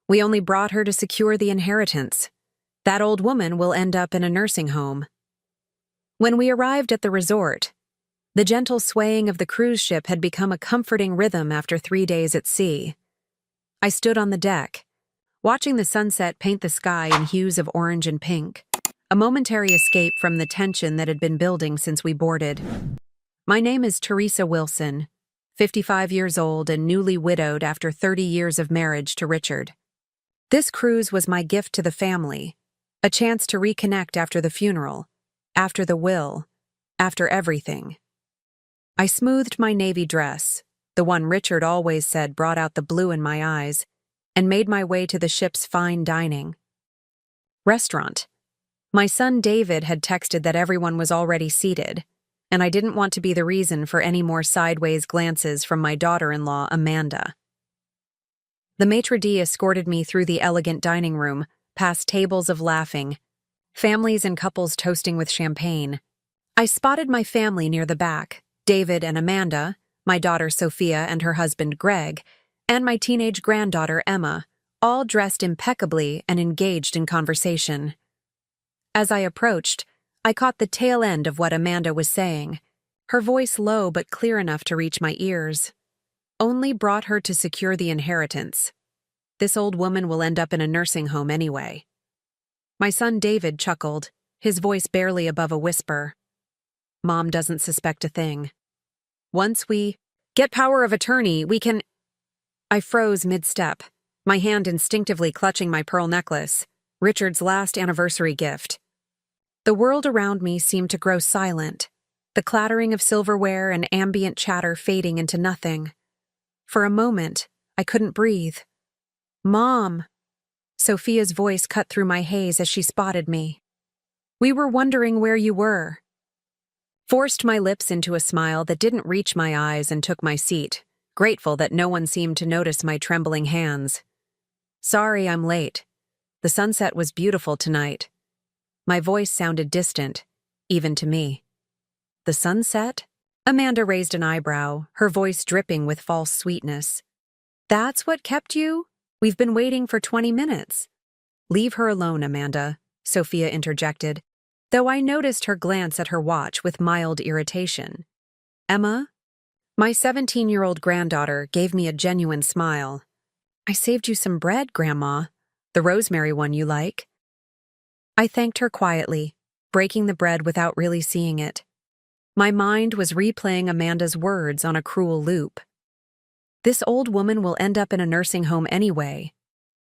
We only brought her to secure the inheritance. That old woman will end up in a nursing home." When we arrived at the resort, the gentle swaying of the cruise ship had become a comforting rhythm after 3 days at sea. I stood on the deck, watching the sunset paint the sky in hues of orange and pink, a momentary escape from the tension that had been building since we boarded. My name is Teresa Wilson, 55 years old and newly widowed after 30 years of marriage to Richard. This cruise was my gift to the family, a chance to reconnect after the funeral, after the will, after everything. I smoothed my navy dress, the one Richard always said brought out the blue in my eyes, and made my way to the ship's fine dining restaurant. My son David had texted that everyone was already seated, and I didn't want to be the reason for any more sideways glances from my daughter-in-law, Amanda. The maitre d' escorted me through the elegant dining room, past tables of laughing, families and couples toasting with champagne. I spotted my family near the back, David and Amanda, my daughter Sophia and her husband Greg, and my teenage granddaughter Emma, all dressed impeccably and engaged in conversation. As I approached, I caught the tail end of what Amanda was saying, her voice low but clear enough to reach my ears. "Only brought her to secure the inheritance. This old woman will end up in a nursing home anyway." My son David chuckled, his voice barely above a whisper. "Mom doesn't suspect a thing. Once we get power of attorney, we can—" I froze mid-step, my hand instinctively clutching my pearl necklace, Richard's last anniversary gift. The world around me seemed to grow silent, the clattering of silverware and ambient chatter fading into nothing. For a moment, I couldn't breathe. "Mom!" Sophia's voice cut through my haze as she spotted me. "We were wondering where you were." Forced my lips into a smile that didn't reach my eyes and took my seat, grateful that no one seemed to notice my trembling hands. "Sorry I'm late. The sunset was beautiful tonight." My voice sounded distant, even to me. "The sunset?" Amanda raised an eyebrow, her voice dripping with false sweetness. "That's what kept you? We've been waiting for 20 minutes. "Leave her alone, Amanda," Sophia interjected, though I noticed her glance at her watch with mild irritation. "Emma?" My 17-year-old granddaughter gave me a genuine smile. "I saved you some bread, Grandma. The rosemary one you like." I thanked her quietly, breaking the bread without really seeing it. My mind was replaying Amanda's words on a cruel loop. This old woman will end up in a nursing home anyway.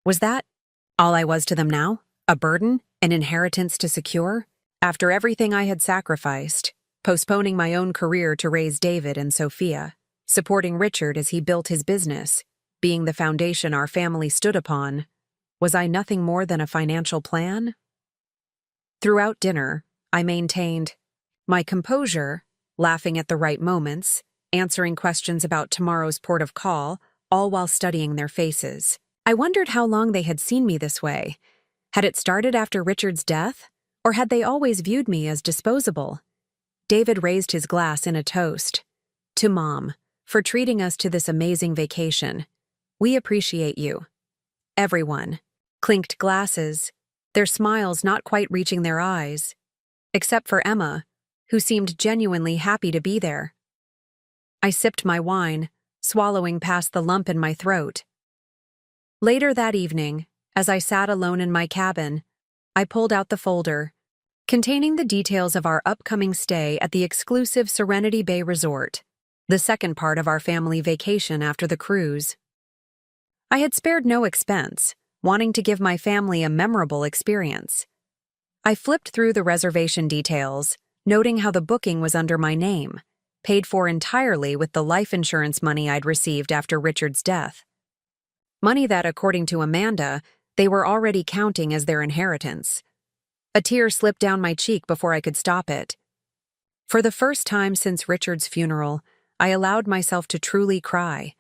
Was that all I was to them now? A burden? An inheritance to secure? After everything I had sacrificed, postponing my own career to raise David and Sophia, supporting Richard as he built his business, being the foundation our family stood upon, was I nothing more than a financial plan? Throughout dinner, I maintained my composure, laughing at the right moments, answering questions about tomorrow's port of call, all while studying their faces. I wondered how long they had seen me this way. Had it started after Richard's death, or had they always viewed me as disposable? David raised his glass in a toast. "To Mom, for treating us to this amazing vacation. We appreciate you." Everyone clinked glasses, their smiles not quite reaching their eyes, except for Emma, who seemed genuinely happy to be there. I sipped my wine, swallowing past the lump in my throat. Later that evening, as I sat alone in my cabin, I pulled out the folder, containing the details of our upcoming stay at the exclusive Serenity Bay Resort, the second part of our family vacation after the cruise. I had spared no expense, wanting to give my family a memorable experience. I flipped through the reservation details, noting how the booking was under my name, paid for entirely with the life insurance money I'd received after Richard's death. Money that, according to Amanda, they were already counting as their inheritance. A tear slipped down my cheek before I could stop it. For the first time since Richard's funeral, I allowed myself to truly cry,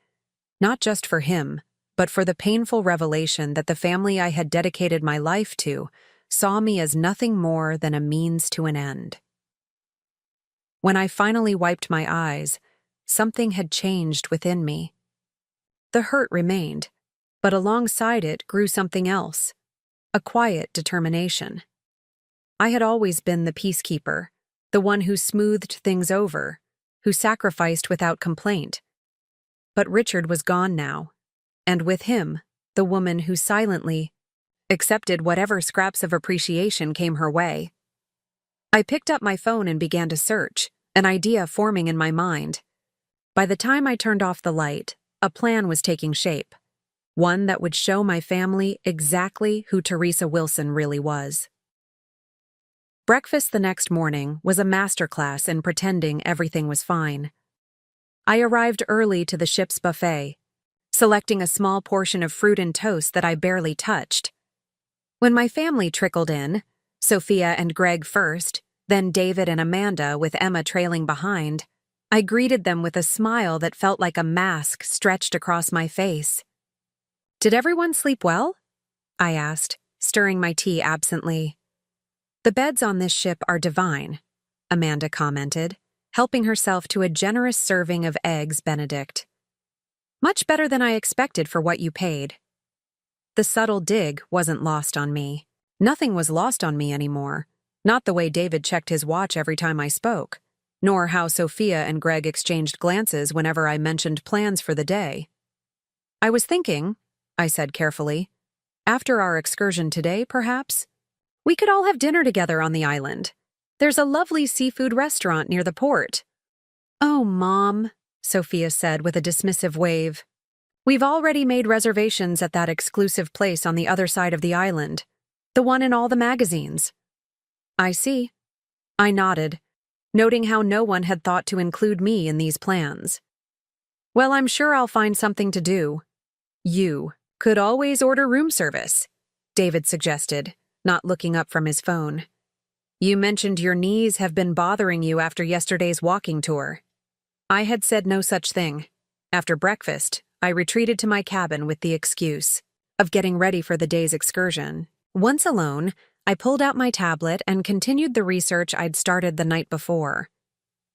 not just for him, but for the painful revelation that the family I had dedicated my life to saw me as nothing more than a means to an end. When I finally wiped my eyes, something had changed within me. The hurt remained, but alongside it grew something else, a quiet determination. I had always been the peacekeeper, the one who smoothed things over, who sacrificed without complaint. But Richard was gone now, and with him, the woman who silently accepted whatever scraps of appreciation came her way. I picked up my phone and began to search, an idea forming in my mind. By the time I turned off the light, a plan was taking shape, one that would show my family exactly who Teresa Wilson really was. Breakfast the next morning was a masterclass in pretending everything was fine. I arrived early to the ship's buffet, selecting a small portion of fruit and toast that I barely touched. When my family trickled in, Sophia and Greg first, then David and Amanda with Emma trailing behind, I greeted them with a smile that felt like a mask stretched across my face. "Did everyone sleep well?" I asked, stirring my tea absently. "The beds on this ship are divine," Amanda commented, helping herself to a generous serving of eggs Benedict. "Much better than I expected for what you paid." The subtle dig wasn't lost on me. Nothing was lost on me anymore, not the way David checked his watch every time I spoke, nor how Sophia and Greg exchanged glances whenever I mentioned plans for the day. "I was thinking," I said carefully, "after our excursion today, perhaps? We could all have dinner together on the island. There's a lovely seafood restaurant near the port." "Oh, Mom," Sophia said with a dismissive wave. "We've already made reservations at that exclusive place on the other side of the island, the one in all the magazines." "I see." I nodded, noting how no one had thought to include me in these plans. "Well, I'm sure I'll find something to do." "You could always order room service," David suggested, not looking up from his phone. "You mentioned your knees have been bothering you after yesterday's walking tour." I had said no such thing. After breakfast, I retreated to my cabin with the excuse of getting ready for the day's excursion. Once alone, I pulled out my tablet and continued the research I'd started the night before.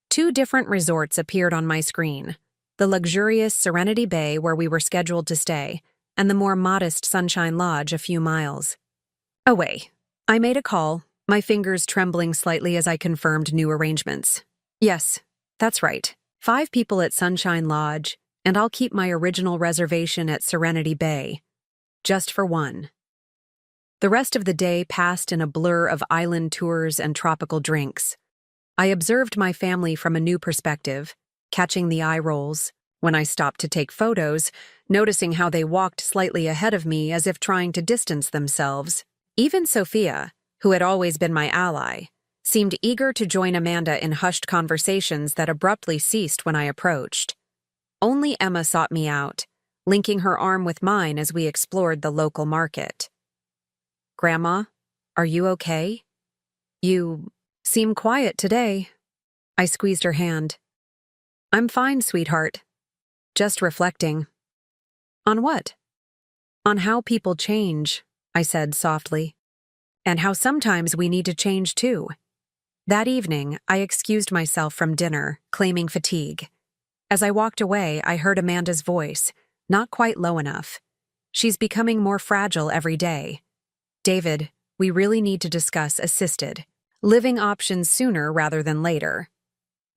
2 different resorts appeared on my screen: the luxurious Serenity Bay where we were scheduled to stay, and the more modest Sunshine Lodge a few miles away. I made a call, my fingers trembling slightly as I confirmed new arrangements. "Yes, that's right. 5 people at Sunshine Lodge, and I'll keep my original reservation at Serenity Bay. Just for one." The rest of the day passed in a blur of island tours and tropical drinks. I observed my family from a new perspective, catching the eye rolls when I stopped to take photos, noticing how they walked slightly ahead of me as if trying to distance themselves. Even Sophia, who had always been my ally, seemed eager to join Amanda in hushed conversations that abruptly ceased when I approached. Only Emma sought me out, linking her arm with mine as we explored the local market. "Grandma, are you okay? You seem quiet today." I squeezed her hand. "I'm fine, sweetheart. Just reflecting." "On what?" "On how people change," I said softly. "And how sometimes we need to change too." That evening, I excused myself from dinner, claiming fatigue. As I walked away, I heard Amanda's voice, not quite low enough. "She's becoming more fragile every day. David, we really need to discuss assisted living options sooner rather than later."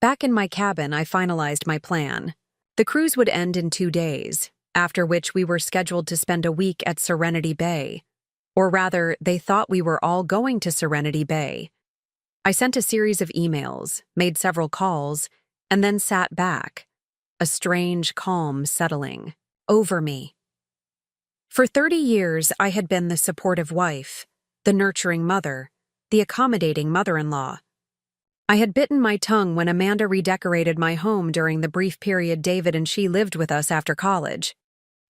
Back in my cabin, I finalized my plan. The cruise would end in 2 days, after which we were scheduled to spend a week at Serenity Bay. Or rather, they thought we were all going to Serenity Bay. I sent a series of emails, made several calls, and then sat back, a strange calm settling over me. For 30 years, I had been the supportive wife, the nurturing mother, the accommodating mother-in-law. I had bitten my tongue when Amanda redecorated my home during the brief period David and she lived with us after college.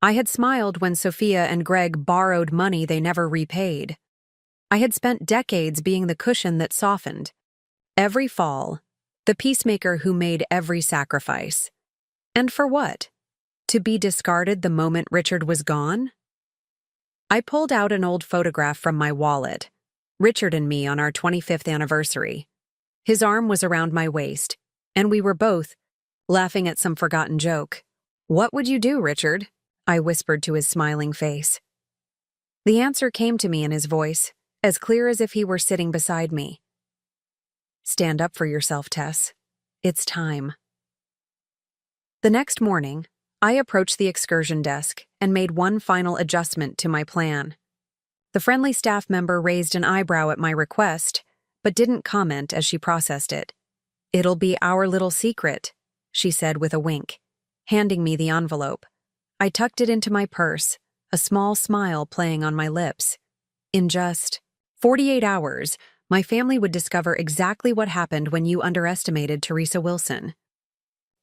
I had smiled when Sophia and Greg borrowed money they never repaid. I had spent decades being the cushion that softened. Every fall, the peacemaker who made every sacrifice. And for what? To be discarded the moment Richard was gone? I pulled out an old photograph from my wallet, Richard and me on our 25th anniversary. His arm was around my waist, and we were both laughing at some forgotten joke. "What would you do, Richard?" I whispered to his smiling face. The answer came to me in his voice, as clear as if he were sitting beside me. Stand up for yourself, Tess. It's time. The next morning, I approached the excursion desk and made one final adjustment to my plan. The friendly staff member raised an eyebrow at my request, but didn't comment as she processed it. "It'll be our little secret," she said with a wink, handing me the envelope. I tucked it into my purse, a small smile playing on my lips. In just 48 hours, my family would discover exactly what happened when you underestimated Teresa Wilson.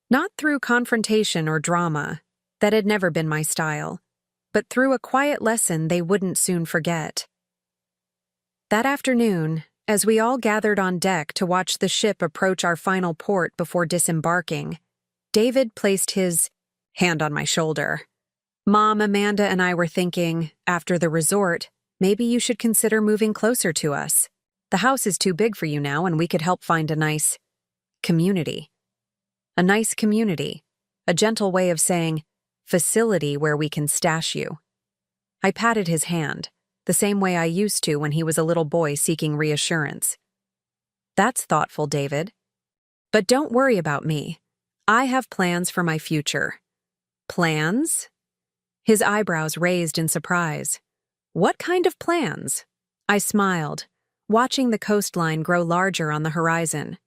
Not through confrontation or drama, that had never been my style, but through a quiet lesson they wouldn't soon forget. That afternoon, as we all gathered on deck to watch the ship approach our final port before disembarking, David placed his hand on my shoulder. "Mom, Amanda, and I were thinking, after the resort, maybe you should consider moving closer to us. The house is too big for you now, and we could help find a nice community." A nice community, a gentle way of saying, facility where we can stash you. I patted his hand, the same way I used to when he was a little boy seeking reassurance. "That's thoughtful, David. But don't worry about me. I have plans for my future." "Plans?" His eyebrows raised in surprise. "What kind of plans?" I smiled, watching the coastline grow larger on the horizon.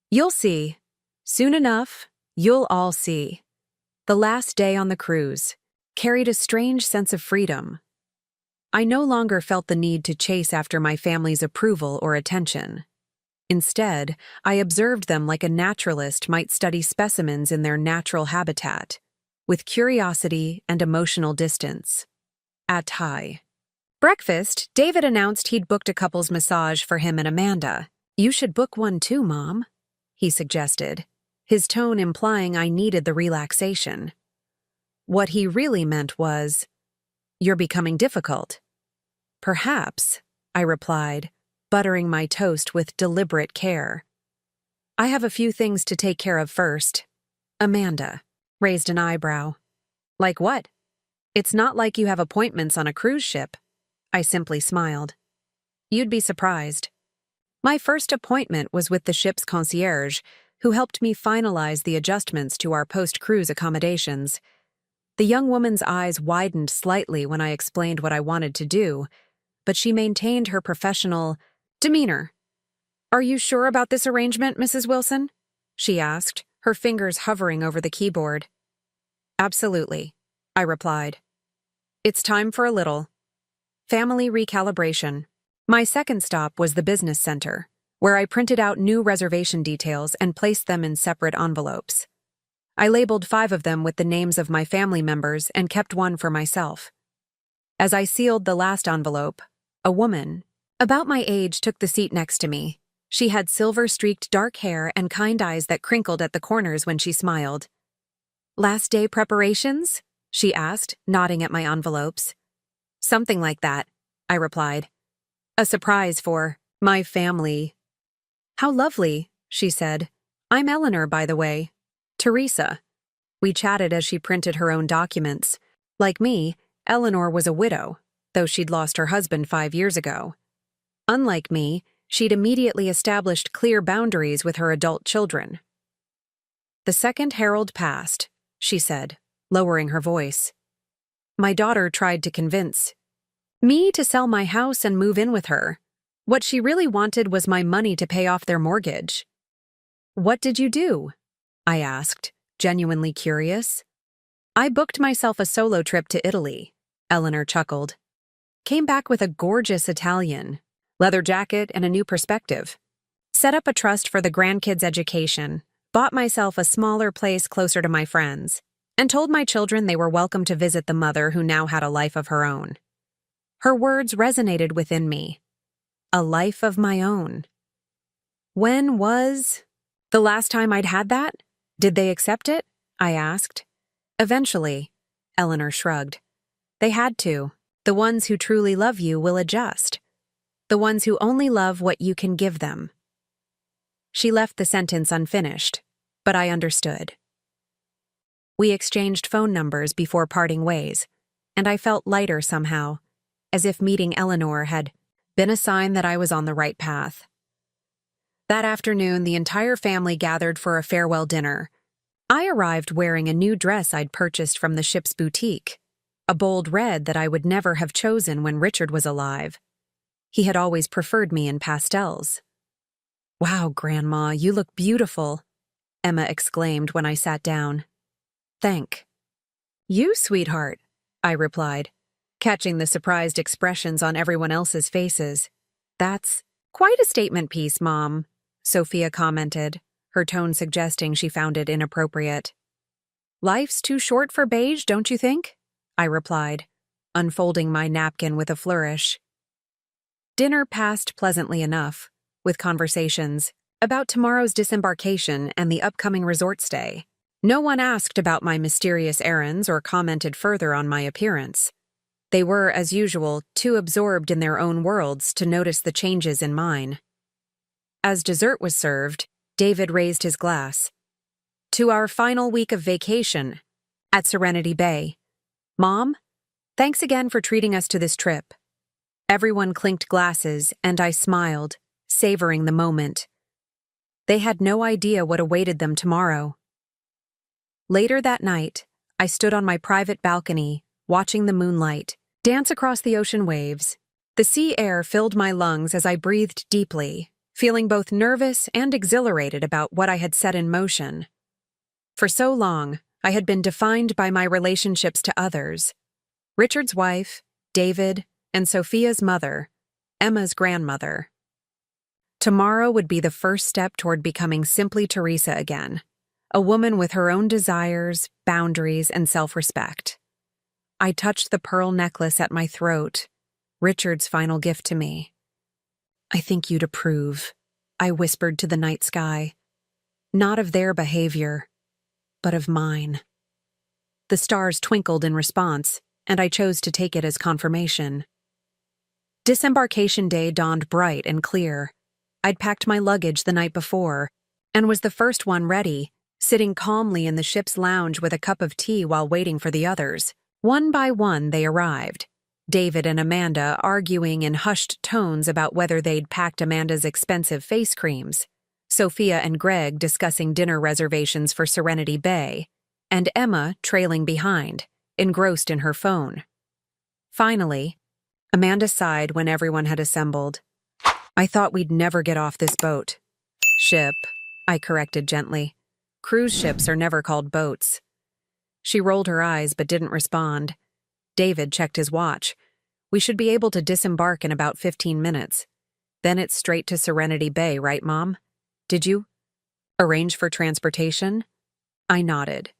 "You'll see. Soon enough, you'll all see." The last day on the cruise carried a strange sense of freedom. I no longer felt the need to chase after my family's approval or attention. Instead, I observed them like a naturalist might study specimens in their natural habitat, with curiosity and emotional distance. At high breakfast, David announced he'd booked a couple's massage for him and Amanda. "You should book one too, Mom," he suggested, his tone implying I needed the relaxation. What he really meant was, "You're becoming difficult." "Perhaps," I replied, buttering my toast with deliberate care. "I have a few things to take care of first." Amanda raised an eyebrow. "Like what?" "It's not like you have appointments on a cruise ship." I simply smiled. "You'd be surprised." My first appointment was with the ship's concierge, who helped me finalize the adjustments to our post-cruise accommodations. The young woman's eyes widened slightly when I explained what I wanted to do, but she maintained her professional demeanor. "Are you sure about this arrangement, Mrs. Wilson?" she asked, her fingers hovering over the keyboard. "Absolutely," I replied. "It's time for a little family recalibration." My second stop was the business center, where I printed out new reservation details and placed them in separate envelopes. I labeled 5 of them with the names of my family members and kept one for myself. As I sealed the last envelope, a woman, about my age, took the seat next to me. She had silver-streaked dark hair and kind eyes that crinkled at the corners when she smiled. "Last day preparations?" she asked, nodding at my envelopes. "Something like that," I replied. "A surprise for my family." "How lovely," she said. "I'm Eleanor, by the way." "Teresa." We chatted as she printed her own documents. Like me, Eleanor was a widow, though she'd lost her husband 5 years ago. Unlike me, she'd immediately established clear boundaries with her adult children. "The second herald passed," she said, lowering her voice. "My daughter tried to convince me to sell my house and move in with her. What she really wanted was my money to pay off their mortgage." "What did you do?" I asked, genuinely curious. "I booked myself a solo trip to Italy," Eleanor chuckled. "Came back with a gorgeous Italian, leather jacket, and a new perspective. Set up a trust for the grandkids' education, bought myself a smaller place closer to my friends, and told my children they were welcome to visit the mother who now had a life of her own." Her words resonated within me. A life of my own. When was the last time I'd had that? Did they accept it? I asked. "Eventually," Eleanor shrugged. "They had to. The ones who truly love you will adjust. The ones who only love what you can give them." She left the sentence unfinished, but I understood. We exchanged phone numbers before parting ways, and I felt lighter somehow, as if meeting Eleanor had been a sign that I was on the right path. That afternoon, the entire family gathered for a farewell dinner. I arrived wearing a new dress I'd purchased from the ship's boutique, a bold red that I would never have chosen when Richard was alive. He had always preferred me in pastels. "Wow, Grandma, you look beautiful," Emma exclaimed when I sat down. "Thank you, sweetheart," I replied, catching the surprised expressions on everyone else's faces. "That's quite a statement piece, Mom," Sophia commented, her tone suggesting she found it inappropriate. "Life's too short for beige, don't you think?" I replied, unfolding my napkin with a flourish. Dinner passed pleasantly enough, with conversations about tomorrow's disembarkation and the upcoming resort stay. No one asked about my mysterious errands or commented further on my appearance. They were, as usual, too absorbed in their own worlds to notice the changes in mine. As dessert was served, David raised his glass. "To our final week of vacation at Serenity Bay. Mom, thanks again for treating us to this trip." Everyone clinked glasses, and I smiled, savoring the moment. They had no idea what awaited them tomorrow. Later that night, I stood on my private balcony, watching the moonlight dance across the ocean waves. The sea air filled my lungs as I breathed deeply, feeling both nervous and exhilarated about what I had set in motion. For so long, I had been defined by my relationships to others: Richard's wife, David, and Sophia's mother, Emma's grandmother. Tomorrow would be the first step toward becoming simply Teresa again, a woman with her own desires, boundaries, and self-respect. I touched the pearl necklace at my throat, Richard's final gift to me. "I think you'd approve," I whispered to the night sky. "Not of their behavior, but of mine." The stars twinkled in response, and I chose to take it as confirmation. Disembarkation day dawned bright and clear. I'd packed my luggage the night before, and was the first one ready, sitting calmly in the ship's lounge with a cup of tea while waiting for the others. One by one, they arrived, David and Amanda arguing in hushed tones about whether they'd packed Amanda's expensive face creams, Sophia and Greg discussing dinner reservations for Serenity Bay, and Emma trailing behind, engrossed in her phone. Finally, Amanda sighed when everyone had assembled. "I thought we'd never get off this boat." "Ship," I corrected gently. "Cruise ships are never called boats." She rolled her eyes but didn't respond. David checked his watch. "We should be able to disembark in about 15 minutes. Then it's straight to Serenity Bay, right, Mom? Did you arrange for transportation?" I nodded.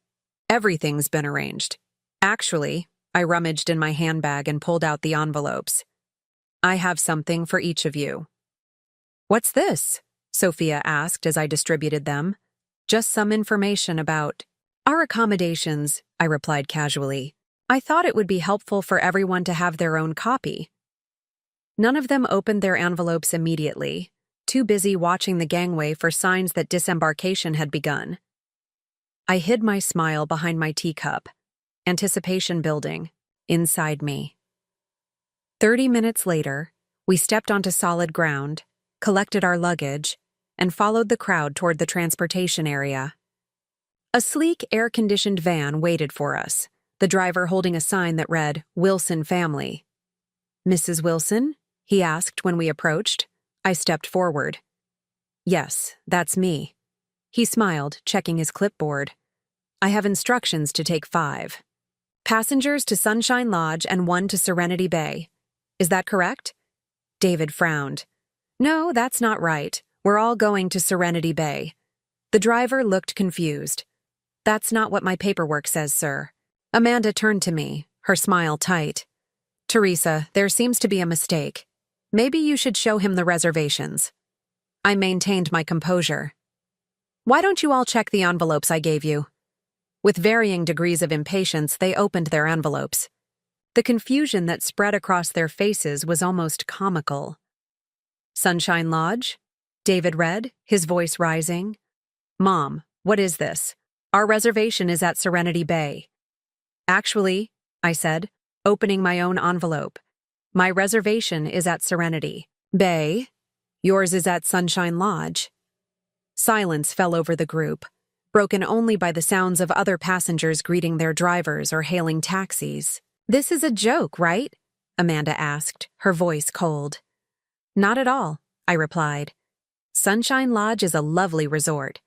"Everything's been arranged. Actually," I rummaged in my handbag and pulled out the envelopes. "I have something for each of you." "What's this?" Sophia asked as I distributed them. "Just some information about our accommodations," I replied casually. I thought it would be helpful for everyone to have their own copy. None of them opened their envelopes immediately, too busy watching the gangway for signs that disembarkation had begun. I hid my smile behind my teacup, anticipation building inside me. 30 minutes later, we stepped onto solid ground, collected our luggage, and followed the crowd toward the transportation area. A sleek, air-conditioned van waited for us, the driver holding a sign that read, "Wilson Family." "Mrs. Wilson?" he asked when we approached. I stepped forward. "Yes, that's me." He smiled, checking his clipboard. "I have instructions to take 5 passengers to Sunshine Lodge and 1 to Serenity Bay. Is that correct?" David frowned. "No, that's not right. We're all going to Serenity Bay." The driver looked confused. "That's not what my paperwork says, sir." Amanda turned to me, her smile tight. "Teresa, there seems to be a mistake. Maybe you should show him the reservations." I maintained my composure. "Why don't you all check the envelopes I gave you?" With varying degrees of impatience, they opened their envelopes. The confusion that spread across their faces was almost comical. "Sunshine Lodge?" David read, his voice rising. "Mom, what is this? Our reservation is at Serenity Bay. Actually, I said, opening my own envelope, my reservation is at Serenity Bay. Yours is at Sunshine Lodge. Silence fell over the group, broken only by the sounds of other passengers greeting their drivers or hailing taxis. This is a joke, right? Amanda asked, her voice cold. Not at all, I replied. Sunshine Lodge is a lovely resort.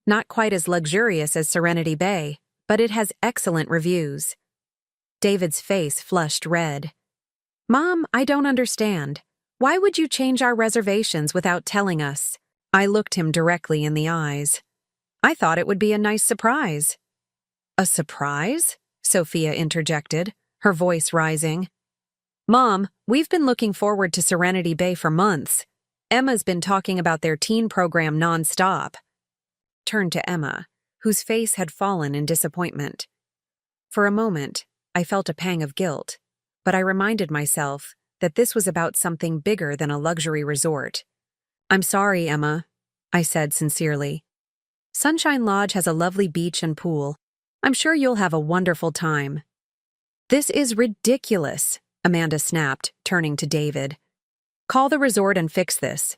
Not quite as luxurious as Serenity Bay, but it has excellent reviews. David's face flushed red. Mom, I don't understand. Why would you change our reservations without telling us? I looked him directly in the eyes. I thought it would be a nice surprise. A surprise? Sophia interjected, her voice rising. Mom, we've been looking forward to Serenity Bay for months. Emma's been talking about their teen program nonstop. Turned to Emma, whose face had fallen in disappointment. For a moment, I felt a pang of guilt, but I reminded myself that this was about something bigger than a luxury resort. I'm sorry, Emma, I said sincerely. Sunshine Lodge has a lovely beach and pool. I'm sure you'll have a wonderful time. This is ridiculous, Amanda snapped, turning to David. Call the resort and fix this.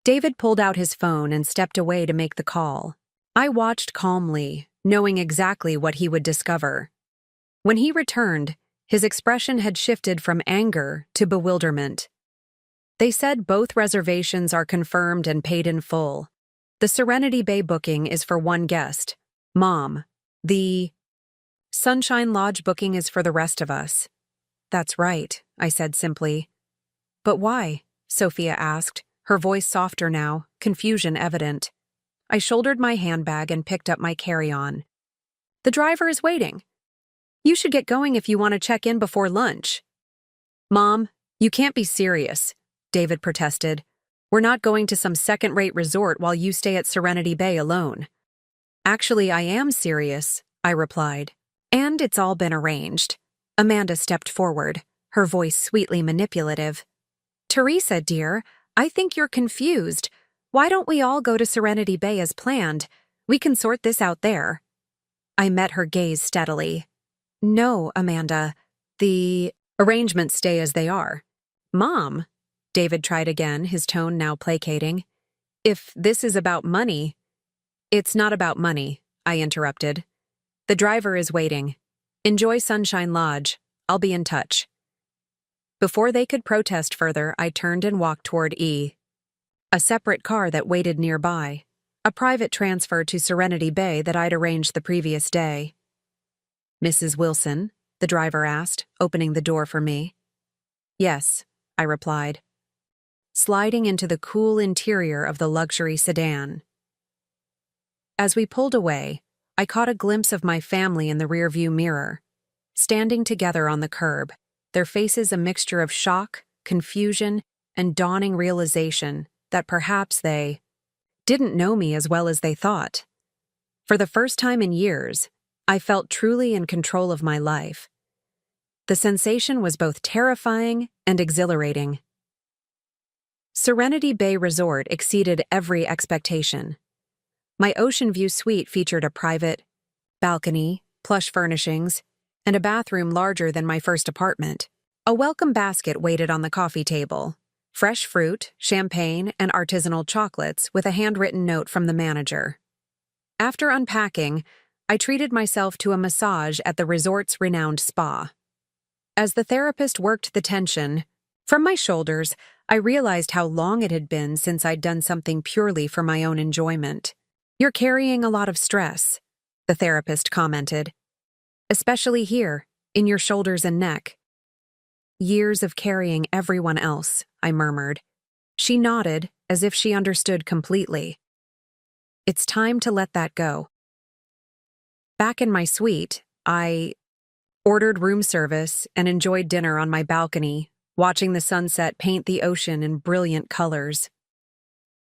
David pulled out his phone and stepped away to make the call. I watched calmly, knowing exactly what he would discover. When he returned, his expression had shifted from anger to bewilderment. They said both reservations are confirmed and paid in full. The Serenity Bay booking is for one guest, Mom. The Sunshine Lodge booking is for the rest of us. That's right, I said simply. But why? Sophia asked, her voice softer now, confusion evident. I shouldered my handbag and picked up my carry-on. The driver is waiting. You should get going if you want to check in before lunch. Mom, you can't be serious, David protested. We're not going to some second-rate resort while you stay at Serenity Bay alone. Actually, I am serious, I replied. And it's all been arranged. Amanda stepped forward, her voice sweetly manipulative. Teresa, dear, I think you're confused. Why don't we all go to Serenity Bay as planned? We can sort this out there. I met her gaze steadily. No, Amanda. The arrangements stay as they are. Mom, David tried again, his tone now placating. If this is about money... It's not about money, I interrupted. The driver is waiting. Enjoy Sunshine Lodge. I'll be in touch. Before they could protest further, I turned and walked toward E. A separate car that waited nearby. A private transfer to Serenity Bay that I'd arranged the previous day. Mrs. Wilson, the driver asked, opening the door for me. Yes, I replied. Sliding into the cool interior of the luxury sedan. As we pulled away, I caught a glimpse of my family in the rearview mirror, standing together on the curb, their faces a mixture of shock, confusion, and dawning realization that perhaps they didn't know me as well as they thought. For the first time in years, I felt truly in control of my life. The sensation was both terrifying and exhilarating. Serenity Bay Resort exceeded every expectation. My ocean view suite featured a private balcony, plush furnishings, and a bathroom larger than my first apartment. A welcome basket waited on the coffee table. Fresh fruit, champagne, and artisanal chocolates with a handwritten note from the manager. After unpacking, I treated myself to a massage at the resort's renowned spa. As the therapist worked the tension from my shoulders, I realized how long it had been since I'd done something purely for my own enjoyment. You're carrying a lot of stress, the therapist commented. Especially here, in your shoulders and neck. Years of carrying everyone else, I murmured. She nodded, as if she understood completely. It's time to let that go. Back in my suite, I ordered room service and enjoyed dinner on my balcony, watching the sunset paint the ocean in brilliant colors.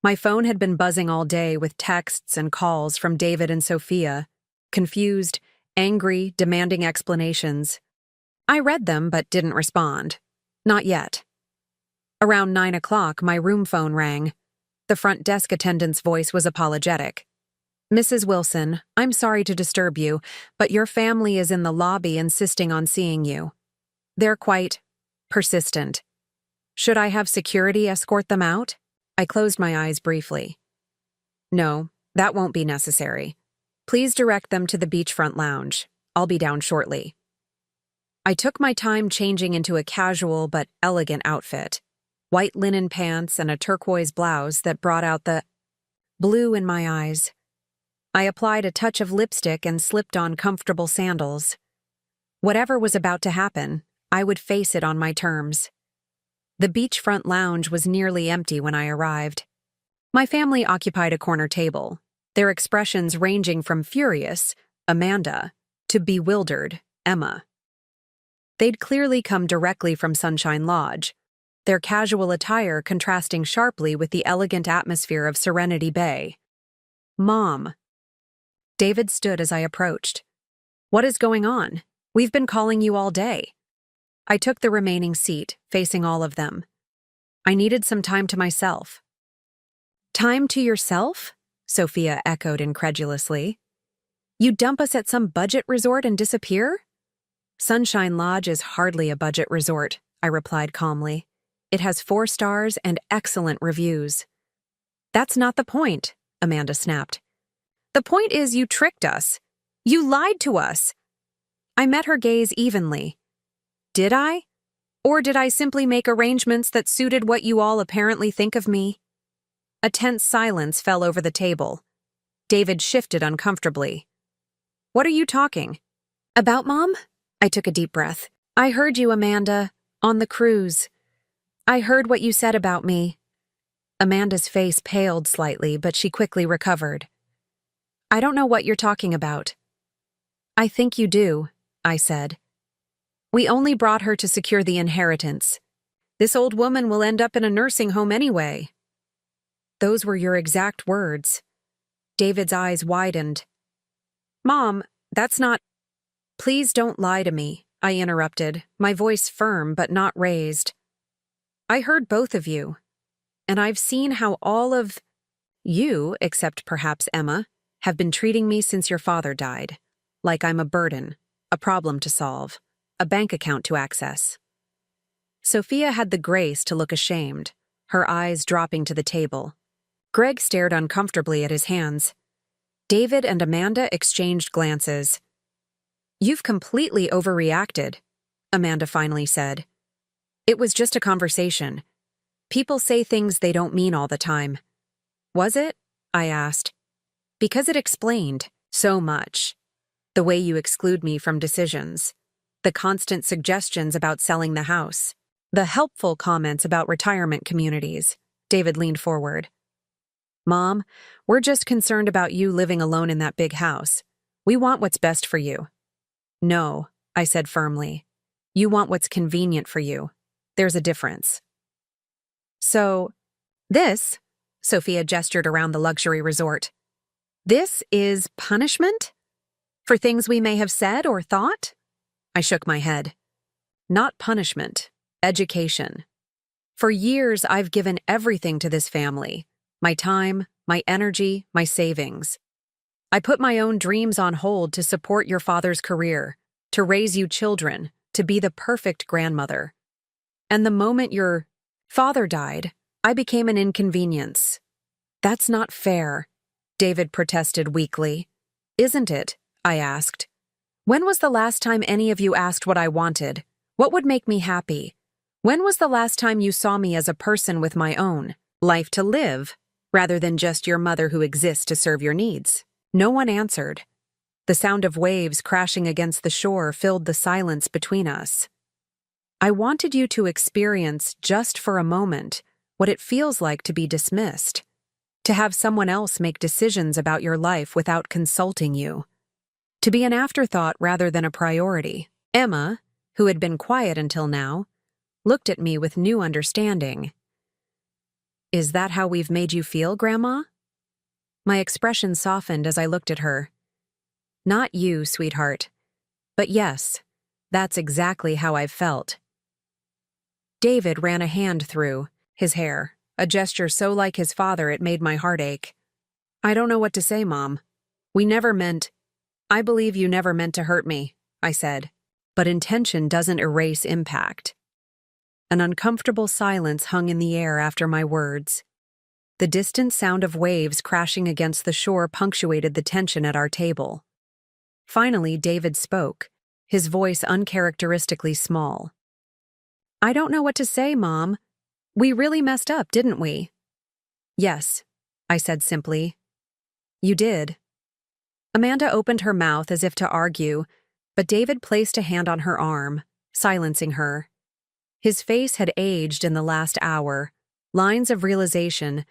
My phone had been buzzing all day with texts and calls from David and Sophia, confused, angry, demanding explanations. I read them but didn't respond. Not yet. Around 9 o'clock, my room phone rang. The front desk attendant's voice was apologetic. Mrs. Wilson, I'm sorry to disturb you, but your family is in the lobby insisting on seeing you. They're quite persistent. Should I have security escort them out? I closed my eyes briefly. No, that won't be necessary. Please direct them to the beachfront lounge. I'll be down shortly. I took my time changing into a casual but elegant outfit. White linen pants and a turquoise blouse that brought out the blue in my eyes. I applied a touch of lipstick and slipped on comfortable sandals. Whatever was about to happen, I would face it on my terms. The beachfront lounge was nearly empty when I arrived. My family occupied a corner table, their expressions ranging from furious, Amanda, to bewildered, Emma. They'd clearly come directly from Sunshine Lodge, their casual attire contrasting sharply with the elegant atmosphere of Serenity Bay. Mom. David stood as I approached. What is going on? We've been calling you all day. I took the remaining seat, facing all of them. I needed some time to myself. Time to yourself? Sophia echoed incredulously. You dump us at some budget resort and disappear? Sunshine Lodge is hardly a budget resort, I replied calmly. It has 4 stars and excellent reviews. That's not the point, Amanda snapped. The point is you tricked us. You lied to us. I met her gaze evenly. Did I? Or did I simply make arrangements that suited what you all apparently think of me? A tense silence fell over the table. David shifted uncomfortably. What are you talking about, Mom? I took a deep breath. I heard you, Amanda, on the cruise. I heard what you said about me. Amanda's face paled slightly, but she quickly recovered. I don't know what you're talking about. I think you do, I said. We only brought her to secure the inheritance. This old woman will end up in a nursing home anyway. Those were your exact words. David's eyes widened. Mom, that's not— Please don't lie to me, I interrupted, my voice firm but not raised. I heard both of you, and I've seen how all of you, except perhaps Emma, have been treating me since your father died, like I'm a burden, a problem to solve, a bank account to access. Sophia had the grace to look ashamed, her eyes dropping to the table. Greg stared uncomfortably at his hands. David and Amanda exchanged glances. You've completely overreacted, Amanda finally said. It was just a conversation. People say things they don't mean all the time. Was it? I asked. Because it explained so much. The way you exclude me from decisions. The constant suggestions about selling the house. The helpful comments about retirement communities. David leaned forward. Mom, we're just concerned about you living alone in that big house. We want what's best for you. No, I said firmly. You want what's convenient for you. There's a difference. So, this, Sophia gestured around the luxury resort. This is punishment? For things we may have said or thought? I shook my head. Not punishment, education. For years, I've given everything to this family. My time, my energy, my savings. I put my own dreams on hold to support your father's career, to raise you children, to be the perfect grandmother. And the moment your father died, I became an inconvenience. That's not fair, David protested weakly. Isn't it? I asked. When was the last time any of you asked what I wanted? What would make me happy? When was the last time you saw me as a person with my own life to live, rather than just your mother who exists to serve your needs? No one answered. The sound of waves crashing against the shore filled the silence between us. I wanted you to experience, just for a moment, what it feels like to be dismissed, to have someone else make decisions about your life without consulting you, to be an afterthought rather than a priority. Emma, who had been quiet until now, looked at me with new understanding. Is that how we've made you feel, Grandma? My expression softened as I looked at her. Not you, sweetheart. But yes, that's exactly how I've felt. David ran a hand through his hair, a gesture so like his father it made my heart ache. I don't know what to say, Mom. "We never meant— I believe you never meant to hurt me," I said. "But intention doesn't erase impact." An uncomfortable silence hung in the air after my words. The distant sound of waves crashing against the shore punctuated the tension at our table. Finally, David spoke, his voice uncharacteristically small. "I don't know what to say, Mom. We really messed up, didn't we?" "Yes," I said simply. "You did." Amanda opened her mouth as if to argue, but David placed a hand on her arm, silencing her. His face had aged in the last hour, lines of realization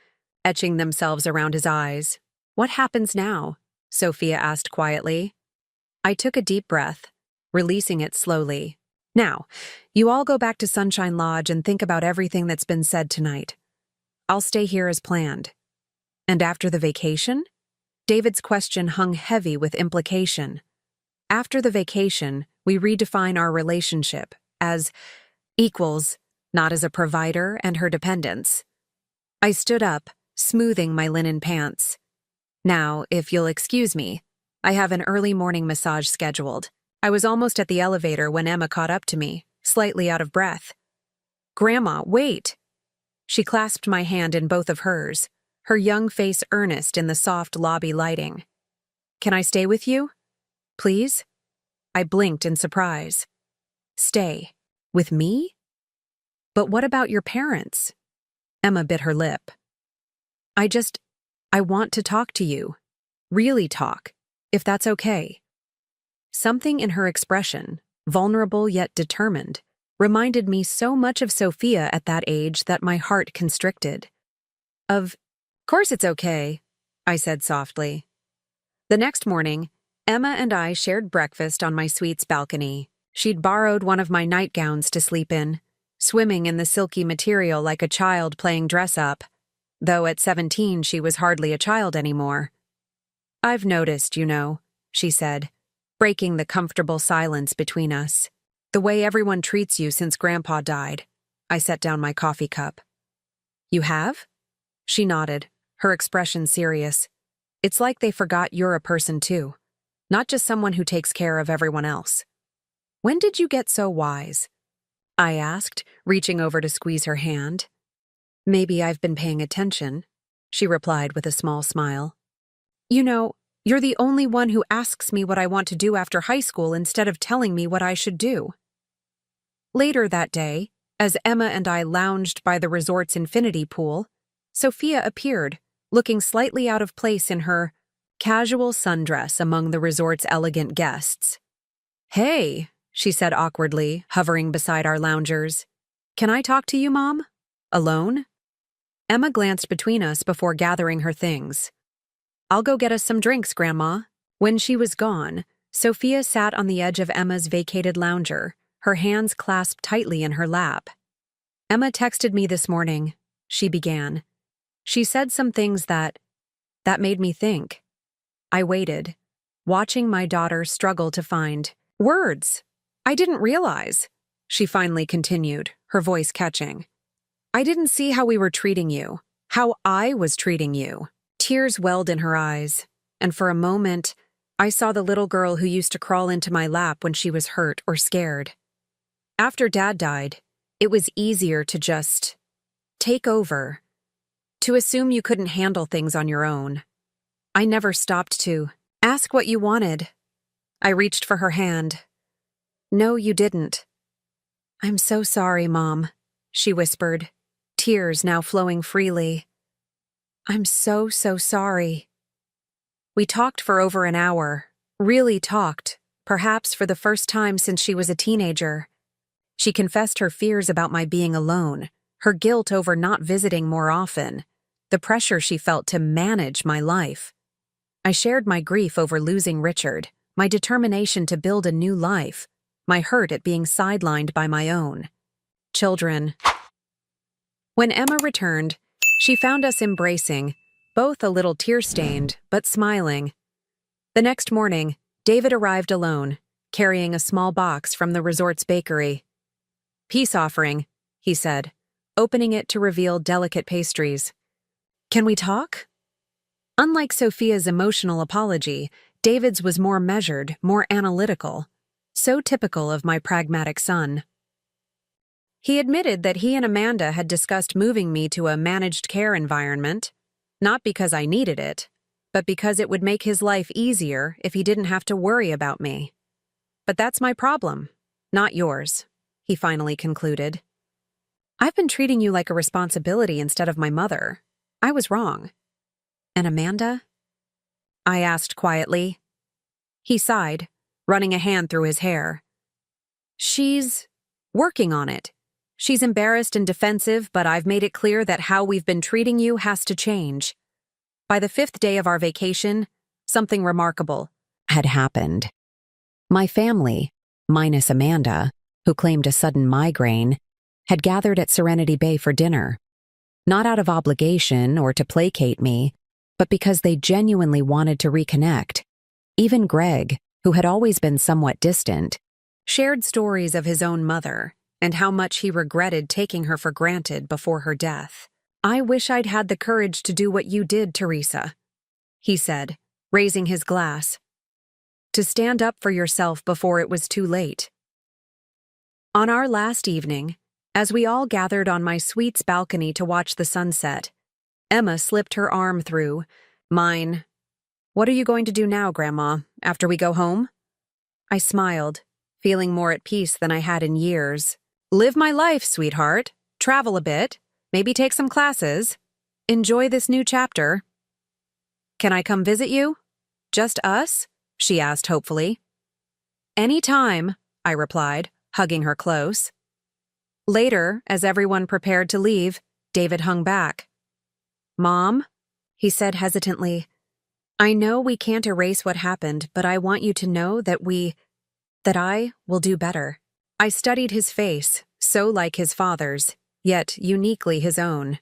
etching themselves around his eyes. "What happens now?" Sophia asked quietly. I took a deep breath, releasing it slowly. "Now, you all go back to Sunshine Lodge and think about everything that's been said tonight. I'll stay here as planned." "And after the vacation?" David's question hung heavy with implication. "After the vacation, we redefine our relationship as equals, not as a provider and her dependents." I stood up, smoothing my linen pants. "Now, if you'll excuse me, I have an early morning massage scheduled." I was almost at the elevator when Emma caught up to me, slightly out of breath. "Grandma, wait!" She clasped my hand in both of hers, her young face earnest in the soft lobby lighting. "Can I stay with you? Please?" I blinked in surprise. "Stay? With me? But what about your parents?" Emma bit her lip. I want to talk to you. Really talk, if that's okay." Something in her expression, vulnerable yet determined, reminded me so much of Sophia at that age that my heart constricted. Of course it's okay," I said softly. The next morning, Emma and I shared breakfast on my suite's balcony. She'd borrowed one of my nightgowns to sleep in, swimming in the silky material like a child playing dress-up, though at 17 she was hardly a child anymore. "I've noticed, she said, breaking the comfortable silence between us. "The way everyone treats you since Grandpa died." I set down my coffee cup. "You have?" She nodded, her expression serious. "It's like they forgot you're a person too, not just someone who takes care of everyone else." "When did you get so wise?" I asked, reaching over to squeeze her hand. "Maybe I've been paying attention," she replied with a small smile. You're the only one who asks me what I want to do after high school instead of telling me what I should do." Later that day, as Emma and I lounged by the resort's infinity pool, Sophia appeared, looking slightly out of place in her casual sundress among the resort's elegant guests. "Hey," she said awkwardly, hovering beside our loungers. "Can I talk to you, Mom? Alone?" Emma glanced between us before gathering her things. "I'll go get us some drinks, Grandma." When she was gone, Sophia sat on the edge of Emma's vacated lounger, her hands clasped tightly in her lap. "Emma texted me this morning," she began. "She said some things that made me think." I waited, watching my daughter struggle to find words. "I didn't realize," she finally continued, her voice catching. "I didn't see how we were treating you, how I was treating you." Tears welled in her eyes, and for a moment, I saw the little girl who used to crawl into my lap when she was hurt or scared. After Dad died, it was easier to just take over, to assume you couldn't handle things on your own. I never stopped to ask what you wanted. I reached for her hand. "No, you didn't." "I'm so sorry, Mom," she whispered, tears now flowing freely. "I'm so sorry." We talked for over an hour, really talked, perhaps for the first time since she was a teenager. She confessed her fears about my being alone, her guilt over not visiting more often, the pressure she felt to manage my life. I shared my grief over losing Richard, my determination to build a new life, my hurt at being sidelined by my own children. When Emma returned, she found us embracing, both a little tear-stained, but smiling. The next morning, David arrived alone, carrying a small box from the resort's bakery. "Peace offering," he said, opening it to reveal delicate pastries. "Can we talk?" Unlike Sophia's emotional apology, David's was more measured, more analytical, so typical of my pragmatic son. He admitted that he and Amanda had discussed moving me to a managed care environment, not because I needed it, but because it would make his life easier if he didn't have to worry about me. But that's my problem, not yours, he finally concluded. I've been treating you like a responsibility instead of my mother. I was wrong. And Amanda? I asked quietly. He sighed, running a hand through his hair. She's working on it. She's embarrassed and defensive, but I've made it clear that how we've been treating you has to change. By the 5th day of our vacation, something remarkable had happened. My family, minus Amanda, who claimed a sudden migraine, had gathered at Serenity Bay for dinner. Not out of obligation or to placate me, but because they genuinely wanted to reconnect. Even Greg, who had always been somewhat distant, shared stories of his own mother and how much he regretted taking her for granted before her death. I wish I'd had the courage to do what you did, Teresa, he said, raising his glass. To stand up for yourself before it was too late. On our last evening, as we all gathered on my suite's balcony to watch the sunset, Emma slipped her arm through mine. What are you going to do now, Grandma, after we go home? I smiled, feeling more at peace than I had in years. Live my life, sweetheart. Travel a bit. Maybe take some classes. Enjoy this new chapter. Can I come visit you? Just us? She asked hopefully. Any time, I replied, hugging her close. Later, as everyone prepared to leave, David hung back. Mom, he said hesitantly, I know we can't erase what happened, but I want you to know that I will do better. I studied his face, so like his father's, yet uniquely his own.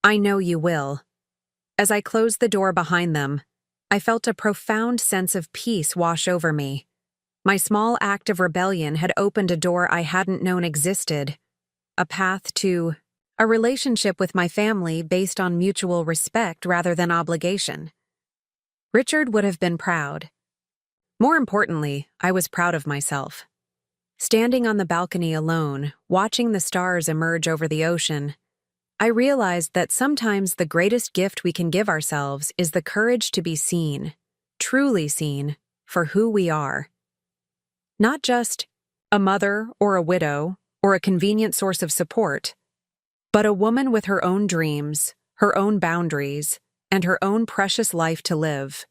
I know you will. As I closed the door behind them, I felt a profound sense of peace wash over me. My small act of rebellion had opened a door I hadn't known existed, a path to a relationship with my family based on mutual respect rather than obligation. Richard would have been proud. More importantly, I was proud of myself. Standing on the balcony alone, watching the stars emerge over the ocean, I realized that sometimes the greatest gift we can give ourselves is the courage to be seen, truly seen, for who we are. Not just a mother or a widow or a convenient source of support, but a woman with her own dreams, her own boundaries, and her own precious life to live.